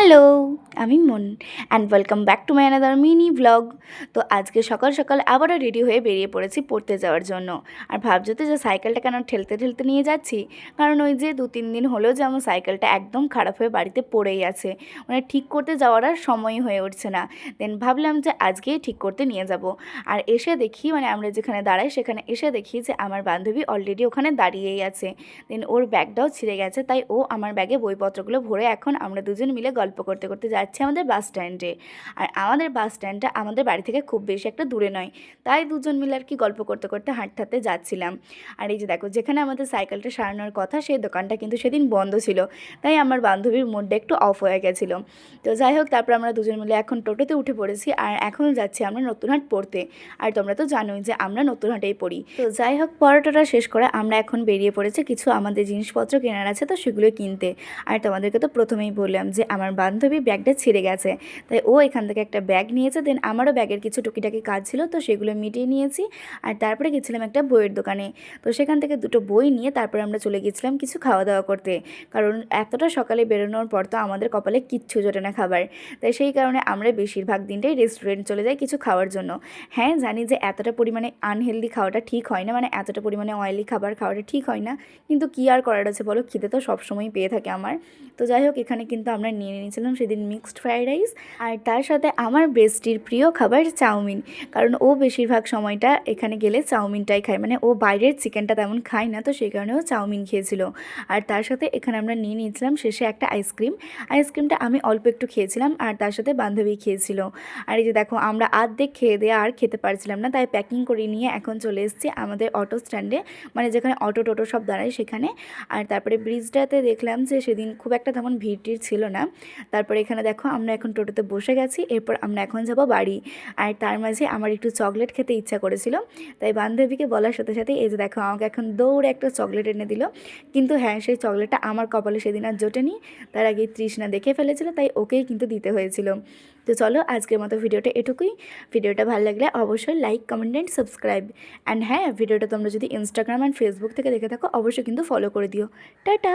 Hello, আমি মন and welcome back to my another mini blog. তো আজকে সকাল সকাল আবারও রেডি হয়ে বেরিয়ে পড়েছি পড়তে যাওয়ার জন্য। আর ভাবছো তো যে সাইকেলটা কেন ঠেলতে ঠেলতে নিয়ে যাচ্ছি, কারণ ওই যে 2-3 দিন হলো যে আমার সাইকেলটা একদম খারাপ হয়ে বাড়িতে পড়েই আছে, মানে ঠিক করতে যাওয়ার আর সময়ই হয়ে উঠছে না। দেন ভাবলাম যে আজকেই ঠিক করতে নিয়ে যাব। আর এসে দেখি, মানে আমরা যেখানে দাঁড়াই সেখানে এসে দেখি যে আমার বান্ধবী অলরেডি ওখানে দাঁড়িয়েই আছে। দেন ওর ব্যাগটাও ছিঁড়ে গেছে, তাই ও আমার ব্যাগে বইপত্রগুলো ভরে এখন আমরা দুজন মিলে গল্প করতে করতে যাচ্ছি আমাদের বাস স্ট্যান্ডে। আর আমাদের বাস স্ট্যান্ডটা আমাদের বাড়ি থেকে খুব বেশি একটা দূরে নয়, তাই দুজন মিলে আর কি গল্প করতে করতে হাঁটতে যাচ্ছিলাম। আর এই যে দেখো, যেখানে আমাদের সাইকেলটা সারানোর কথা সেই দোকানটা কিন্তু সেদিন বন্ধ ছিল, তাই আমার বান্ধবীর মুডটা একটু অফ হয়ে গেছিলো। তো যাই হোক, তারপর আমরা দুজন মিলে এখন টোটোতে উঠে পড়েছি আর এখন যাচ্ছি আমরা নতুনহাট পড়তে। আর তোমরা তো জানোই যে আমরা নতুনহাটেই পড়ি। তো যাই হোক, পড়াটা শেষ করে আমরা এখন বেরিয়ে পড়েছি, কিছু আমাদের জিনিসপত্র কেনার আছে তো সেগুলো কিনতে। আর তোমাদেরকে তো প্রথমেই বললাম যে আমার বান্ধবী ব্যাগটা ছিঁড়ে গেছে, তাই ও এখান থেকে একটা ব্যাগ নিয়েছে। দেন আমারও ব্যাগের কিছু টুকিটাকি কাজ ছিল, তো সেগুলো মিটিয়ে নিয়েছি। আর তারপরে গেছিলাম একটা বইয়ের দোকানে, তো সেখান থেকে দুটো বই নিয়ে তারপরে আমরা চলে গেছিলাম কিছু খাওয়া দাওয়া করতে, কারণ এতটা সকালে বেরোনোর পর তো আমাদের কপালে কিচ্ছু জোটে না খাবার। তাই সেই কারণে আমরা বেশিরভাগ দিনটাই রেস্টুরেন্ট চলে যাই কিছু খাওয়ার জন্য। হ্যাঁ, জানি যে এতটা পরিমাণে আনহেলদি খাওয়াটা ঠিক হয় না, মানে এতটা পরিমাণে অয়েলি খাবার খাওয়াটা ঠিক হয় না, কিন্তু কী আর করার আছে বলো, খিদে তো সবসময় পেয়ে থাকে আমার। তো যাই হোক, এখানে কিন্তু আমরা নিয়ে নিয়েছিলাম সেদিন মিক্সড ফ্রাইড রাইস, আর তার সাথে আমার বেস্টির প্রিয় খাবার চাউমিন, কারণ ও বেশিরভাগ সময়টা এখানে গেলে চাউমিনটাই খায়, মানে ও বাইরের চিকেনটা তেমন খায় না, তো সেই কারণে ও চাউমিন খেয়েছিল। আর তার সাথে এখানে আমরা নিয়ে নিয়েছিলাম শেষে একটা আইসক্রিমটা আমি অল্প একটু খেয়েছিলাম আর তার সাথে বান্ধবী খেয়েছিল। আর এই যে দেখো, আমরা আর্ধেক খেয়ে দিয়ে আর খেতে পারছিলাম না, তাই প্যাকিং করে নিয়ে এখন চলে এসেছি আমাদের অটো স্ট্যান্ডে, মানে যেখানে অটো টোটো সব দাঁড়ায় সেখানে। আর তারপরে ব্রিজটাতে দেখলাম যে সেদিন খুব একটা তেমন ভিড় টিড় ছিল না। তারপরে এখানে দেখো আমরা এখন টোটোতে বসে গেছি, এরপর আমরা এখন যাব বাড়ি। আর তার মাঝে আমার একটু চকলেট খেতে ইচ্ছা করেছিল, তাই বান্ধবীকে বলার সাথে সাথে এই যে দেখো আমাকে এখন দৌড়ে একটা চকলেট এনে দিল। কিন্তু হ্যাঁ, সেই চকলেটটা আমার কপালে সেদিন আর জোটেনি, তার আগেই তৃষ্ণা দেখে ফেলেছিল, তাই ওকেই কিন্তু দিতে হয়েছিল। তো চলো, আজকের মতো ভিডিওটা এটুকুই। ভিডিওটা ভালো লাগলে অবশ্যই like, comment and subscribe. And হ্যাঁ, ভিডিওটা তোমরা যদি ইনস্টাগ্রাম অ্যান্ড ফেসবুক থেকে দেখে থাকো অবশ্যই কিন্তু ফলো করে দিও। টাটা।